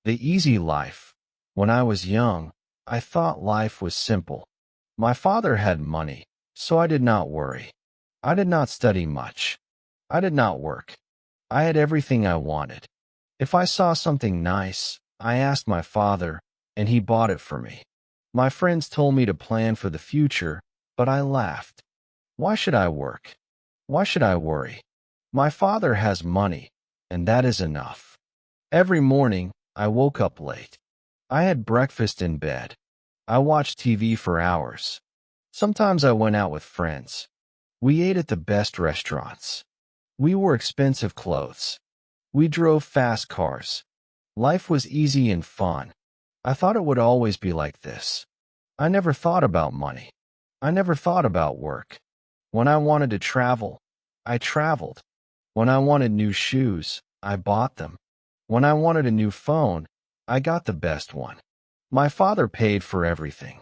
The easy life. When I was young, I thought life was simple. My father had money, so I did not worry. I did not study much. I did not work. I had everything I wanted. If I saw something nice, I asked my father, and he bought it for me. My friends told me to plan for the future, but I laughed. Why should I work? Why should I worry? My father has money, and that is enough. Every morning, I woke up late. I had breakfast in bed. I watched TV for hours. Sometimes I went out with friends. We ate at the best restaurants. We wore expensive clothes. We drove fast cars. Life was easy and fun. I thought it would always be like this. I never thought about money. I never thought about work. When I wanted to travel, I traveled. When I wanted new shoes, I bought them. When I wanted a new phone, I got the best one. My father paid for everything.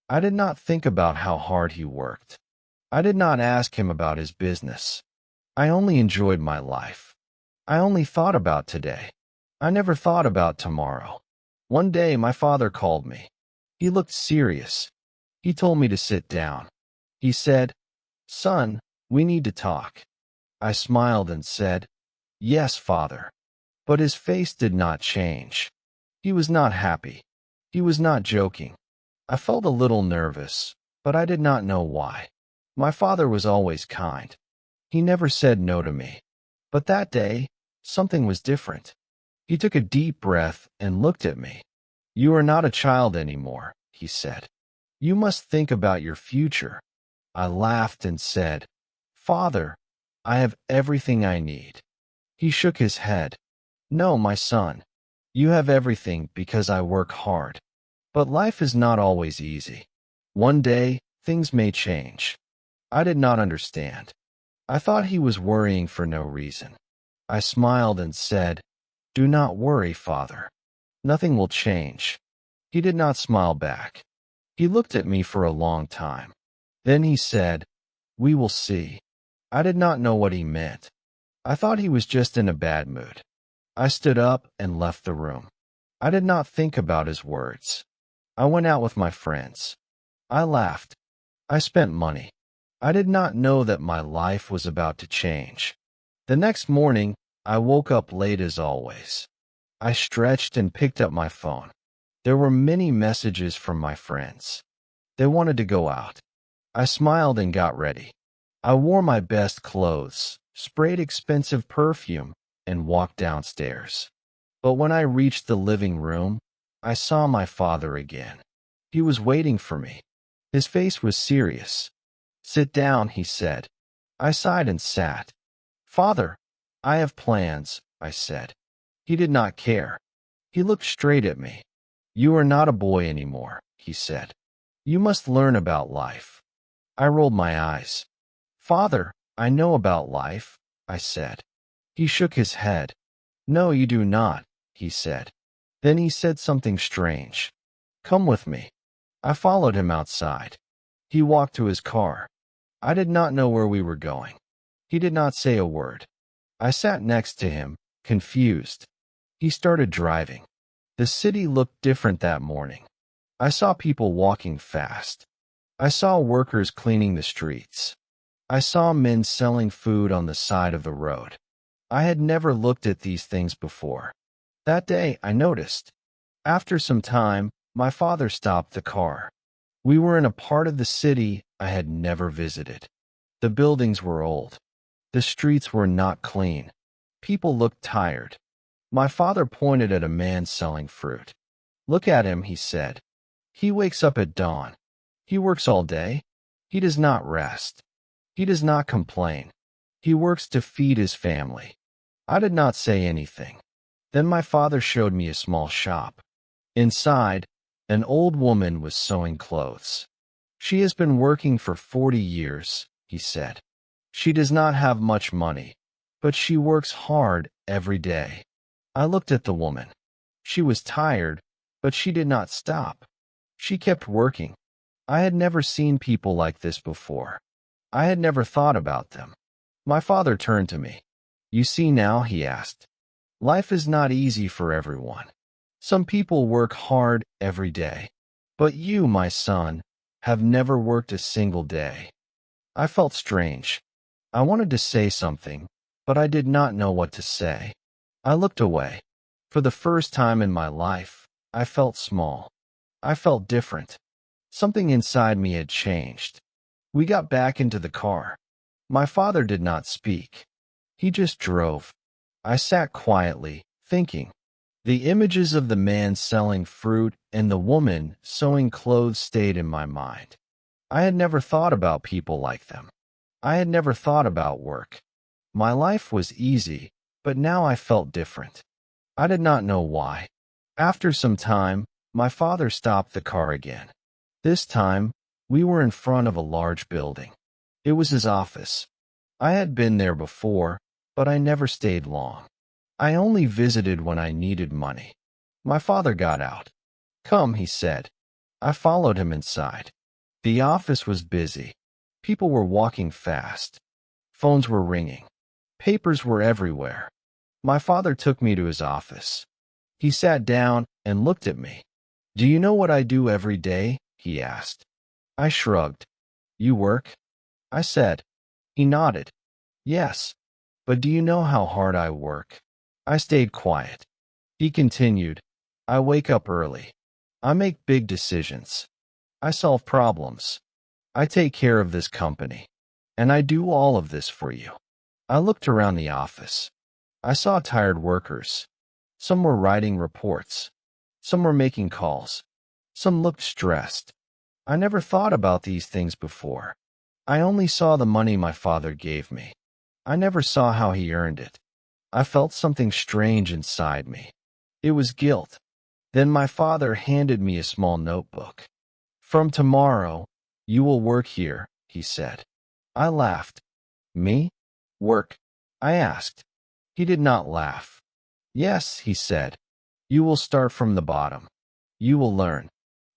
I did not think about how hard he worked. I did not ask him about his business. I only enjoyed my life. I only thought about today. I never thought about tomorrow. One day, my father called me. He looked serious. He told me to sit down. He said, "Son, we need to talk." I smiled and said, "Yes, father." But his face did not change. He was not happy. He was not joking. I felt a little nervous, but I did not know why. My father was always kind. He never said no to me. But that day, something was different. He took a deep breath and looked at me. "You are not a child anymore," he said. "You must think about your future." I laughed and said, "Father, I have everything I need." He shook his head. "No, my son. You have everything because I work hard. But life is not always easy. One day, things may change." I did not understand. I thought he was worrying for no reason. I smiled and said, "Do not worry, father. Nothing will change." He did not smile back. He looked at me for a long time. Then he said, "We will see." I did not know what he meant. I thought he was just in a bad mood. I stood up and left the room. I did not think about his words. I went out with my friends. I laughed. I spent money. I did not know that my life was about to change. The next morning, I woke up late as always. I stretched and picked up my phone. There were many messages from my friends. They wanted to go out. I smiled and got ready. I wore my best clothes, sprayed expensive perfume, and walked downstairs. But when I reached the living room, I saw my father again. He was waiting for me. His face was serious. "Sit down," he said. I sighed and sat. "Father, I have plans," I said. He did not care. He looked straight at me. "You are not a boy anymore," he said. "You must learn about life." I rolled my eyes. "Father, I know about life," I said. He shook his head. "No, you do not," he said. Then he said something strange. "Come with me." I followed him outside. He walked to his car. I did not know where we were going. He did not say a word. I sat next to him, confused. He started driving. The city looked different that morning. I saw people walking fast. I saw workers cleaning the streets. I saw men selling food on the side of the road. I had never looked at these things before. That day, I noticed. After some time, my father stopped the car. We were in a part of the city I had never visited. The buildings were old. The streets were not clean. People looked tired. My father pointed at a man selling fruit. "Look at him," he said. "He wakes up at dawn. He works all day. He does not rest. He does not complain. He works to feed his family." I did not say anything. Then my father showed me a small shop. Inside, an old woman was sewing clothes. "She has been working for 40 years, he said. "She does not have much money, but she works hard every day." I looked at the woman. She was tired, but she did not stop. She kept working. I had never seen people like this before. I had never thought about them. My father turned to me. "You see now," he asked. "Life is not easy for everyone. Some people work hard every day. But you, my son, have never worked a single day. I felt strange. I wanted to say something, but I did not know what to say. I looked away. For the first time in my life, I felt small. I felt different. Something inside me had changed. We got back into the car. My father did not speak. He just drove. I sat quietly, thinking. The images of the man selling fruit and the woman sewing clothes stayed in my mind. I had never thought about people like them. I had never thought about work. My life was easy, but now I felt different. I did not know why. After some time, my father stopped the car again. This time, we were in front of a large building. It was his office. I had been there before, but I never stayed long. I only visited when I needed money. My father got out. "Come," he said. I followed him inside. The office was busy. People were walking fast. Phones were ringing. Papers were everywhere. My father took me to his office. He sat down and looked at me. "Do you know what I do every day?" he asked. I shrugged. "You work?" I said. He nodded. "Yes. But do you know how hard I work?" I stayed quiet. He continued. "I wake up early. I make big decisions. I solve problems. I take care of this company. And I do all of this for you." I looked around the office. I saw tired workers. Some were writing reports. Some were making calls. Some looked stressed. I never thought about these things before. I only saw the money my father gave me. I never saw how he earned it. I felt something strange inside me. It was guilt. Then my father handed me a small notebook. "From tomorrow, you will work here," he said. I laughed. "Me? Work?" I asked. He did not laugh. "Yes," he said. "You will start from the bottom. You will learn."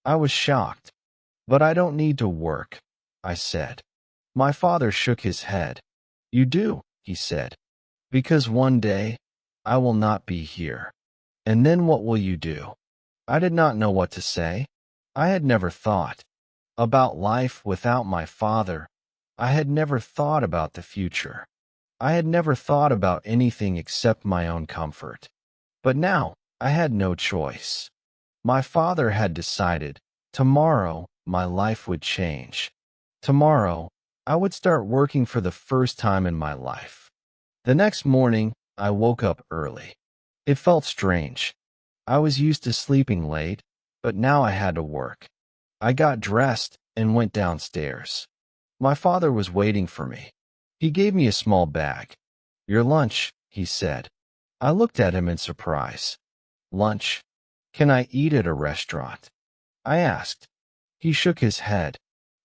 I was shocked. "But I don't need to work," I said. My father shook his head. "You do," he said. "Because one day, I will not be here. And then what will you do?" I did not know what to say. I had never thought about life without my father. I had never thought about the future. I had never thought about anything except my own comfort. But now, I had no choice. My father had decided, tomorrow, my life would change. Tomorrow, I would start working for the first time in my life. The next morning, I woke up early. It felt strange. I was used to sleeping late, but now I had to work. I got dressed and went downstairs. My father was waiting for me. He gave me a small bag. "Your lunch," he said. I looked at him in surprise. "Lunch? Can I eat at a restaurant?" I asked. He shook his head.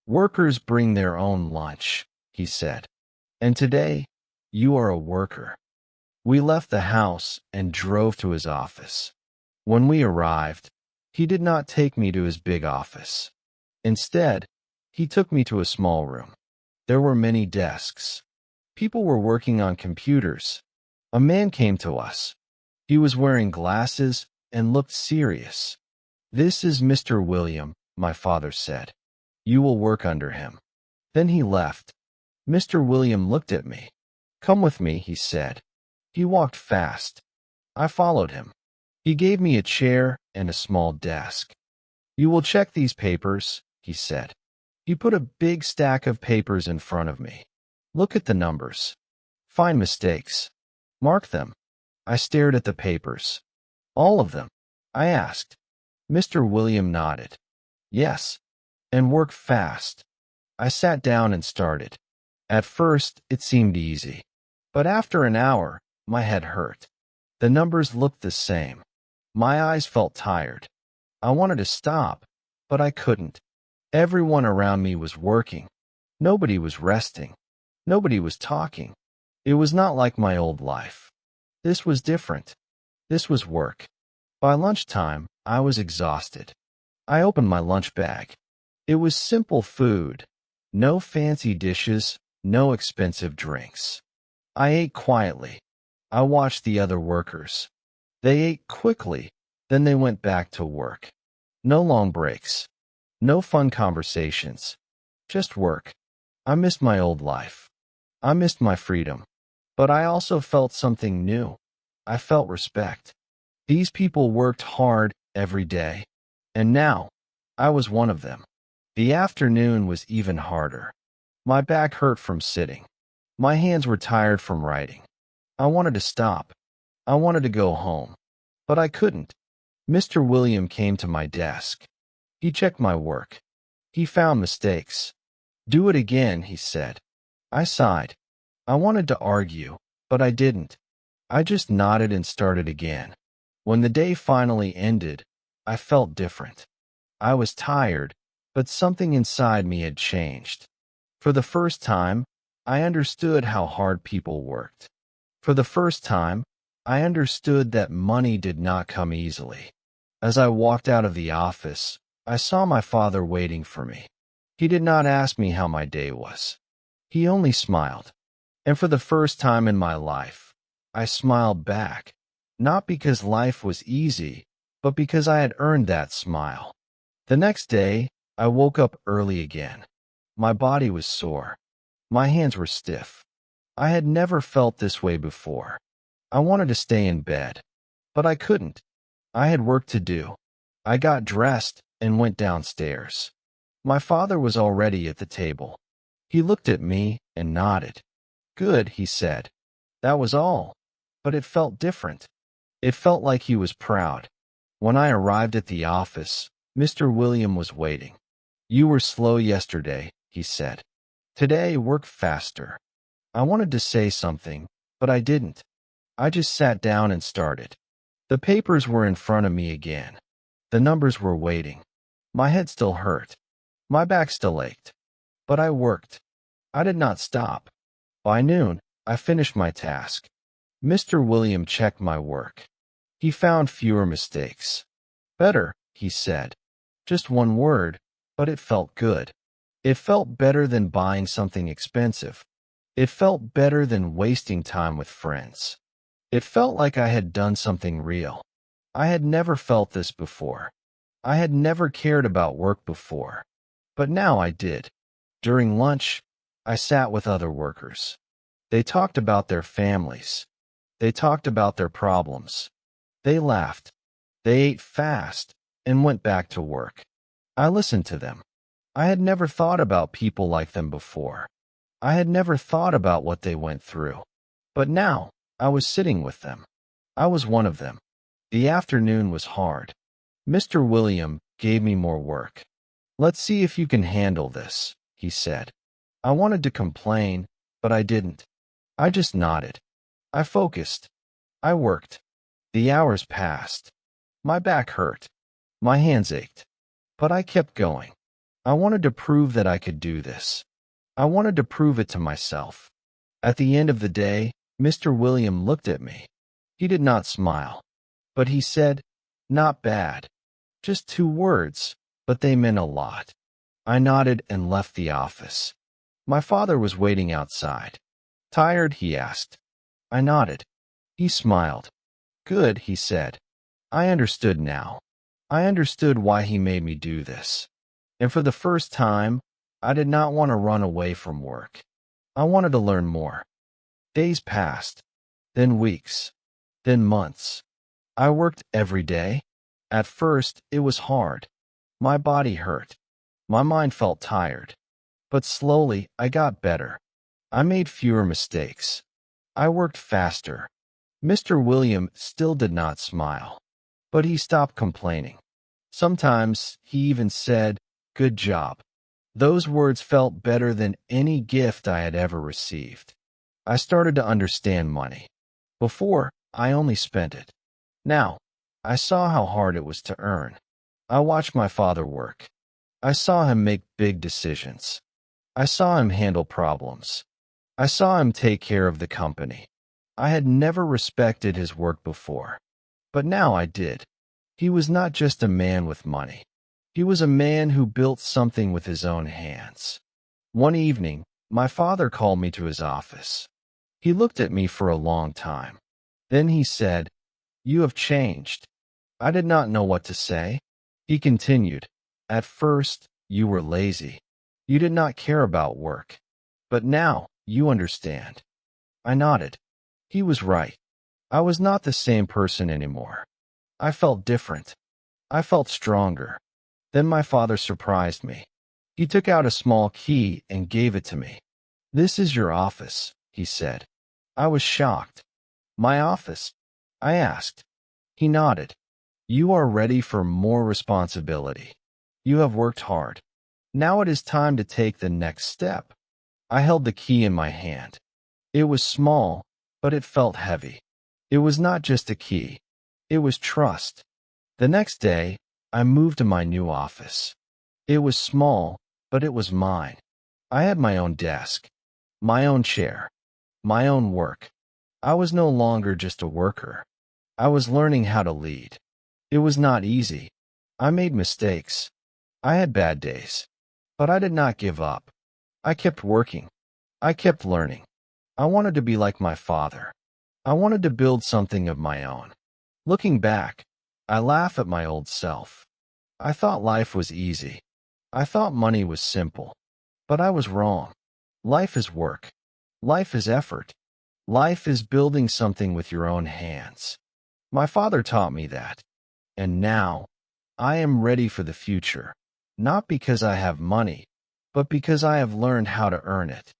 "Workers bring their own lunch," he said. "And today, you are a worker." We left the house and drove to his office. When we arrived, he did not take me to his big office. Instead, he took me to a small room. There were many desks. People were working on computers. A man came to us. He was wearing glasses and looked serious. "This is Mr. William," my father said. "You will work under him." Then he left. Mr. William looked at me. "Come with me," he said. He walked fast. I followed him. He gave me a chair and a small desk. "You will check these papers," he said. He put a big stack of papers in front of me. "Look at the numbers. Find mistakes. Mark them." I stared at the papers. "All of them?" I asked. Mr. William nodded. "Yes. And work fast." I sat down and started. At first, it seemed easy. But after an hour, my head hurt. The numbers looked the same. My eyes felt tired. I wanted to stop, but I couldn't. Everyone around me was working. Nobody was resting. Nobody was talking. It was not like my old life. This was different. This was work. By lunchtime, I was exhausted. I opened my lunch bag. It was simple food. No fancy dishes, no expensive drinks. I ate quietly. I watched the other workers. They ate quickly, Then they went back to work. No long breaks. No fun conversations. Just work. I missed my old life. I missed my freedom. But I also felt something new. I felt respect. These people worked hard every day. And now, I was one of them. The afternoon was even harder. My back hurt from sitting. My hands were tired from writing. I wanted to stop. I wanted to go home. But I couldn't. Mr. William came to my desk. He checked my work. He found mistakes. "Do it again," he said. I sighed. I wanted to argue, but I didn't. I just nodded and started again. When the day finally ended, I felt different. I was tired, but something inside me had changed. For the first time, I understood how hard people worked. For the first time, I understood that money did not come easily. As I walked out of the office, I saw my father waiting for me. He did not ask me how my day was. He only smiled. And for the first time in my life, I smiled back, not because life was easy, but because I had earned that smile. The next day, I woke up early again. My body was sore. My hands were stiff. I had never felt this way before. I wanted to stay in bed, but I couldn't. I had work to do. I got dressed and went downstairs. My father was already at the table. He looked at me and nodded. "Good," he said. That was all. But it felt different. It felt like he was proud. When I arrived at the office, Mr. William was waiting. "You were slow yesterday," he said. "Today, work faster." I wanted to say something, but I didn't. I just sat down and started. The papers were in front of me again. The numbers were waiting. My head still hurt. My back still ached. But I worked. I did not stop. By noon, I finished my task. Mr. William checked my work. He found fewer mistakes. "Better," he said. Just one word, but it felt good. It felt better than buying something expensive. It felt better than wasting time with friends. It felt like I had done something real. I had never felt this before. I had never cared about work before. But now I did. During lunch, I sat with other workers. They talked about their families. They talked about their problems. They laughed. They ate fast and went back to work. I listened to them. I had never thought about people like them before. I had never thought about what they went through. But now, I was sitting with them. I was one of them. The afternoon was hard. Mr. William gave me more work. "Let's see if you can handle this," he said. I wanted to complain, but I didn't. I just nodded. I focused. I worked. The hours passed. My back hurt. My hands ached. But I kept going. I wanted to prove that I could do this. I wanted to prove it to myself. At the end of the day, Mr. William looked at me. He did not smile. But he said, "Not bad." Just 2 words, but they meant a lot. I nodded and left the office. My father was waiting outside. "Tired?" he asked. I nodded. He smiled. "Good," he said. I understood now. I understood why he made me do this. And for the first time, I did not want to run away from work. I wanted to learn more. Days passed, then weeks, then months. I worked every day. At first, it was hard. My body hurt. My mind felt tired. But slowly, I got better. I made fewer mistakes. I worked faster. Mr. William still did not smile, but he stopped complaining. Sometimes he even said, "Good job." Those words felt better than any gift I had ever received. I started to understand money. Before, I only spent it. Now, I saw how hard it was to earn. I watched my father work. I saw him make big decisions. I saw him handle problems. I saw him take care of the company. I had never respected his work before, but now I did. He was not just a man with money. He was a man who built something with his own hands. One evening, my father called me to his office. He looked at me for a long time. Then he said, "You have changed." I did not know what to say. He continued, "At first, you were lazy. You did not care about work. But now, you understand." I nodded. He was right. I was not the same person anymore. I felt different. I felt stronger. Then my father surprised me. He took out a small key and gave it to me. "This is your office," he said. I was shocked. "My office?" I asked. He nodded. "You are ready for more responsibility. You have worked hard. Now it is time to take the next step." I held the key in my hand. It was small, but it felt heavy. It was not just a key. It was trust. The next day, I moved to my new office. It was small, but it was mine. I had my own desk, my own chair, my own work. I was no longer just a worker. I was learning how to lead. It was not easy. I made mistakes. I had bad days. But I did not give up. I kept working. I kept learning. I wanted to be like my father. I wanted to build something of my own. Looking back, I laugh at my old self. I thought life was easy. I thought money was simple. But I was wrong. Life is work. Life is effort. Life is building something with your own hands. My father taught me that. And now, I am ready for the future. Not because I have money, but because I have learned how to earn it.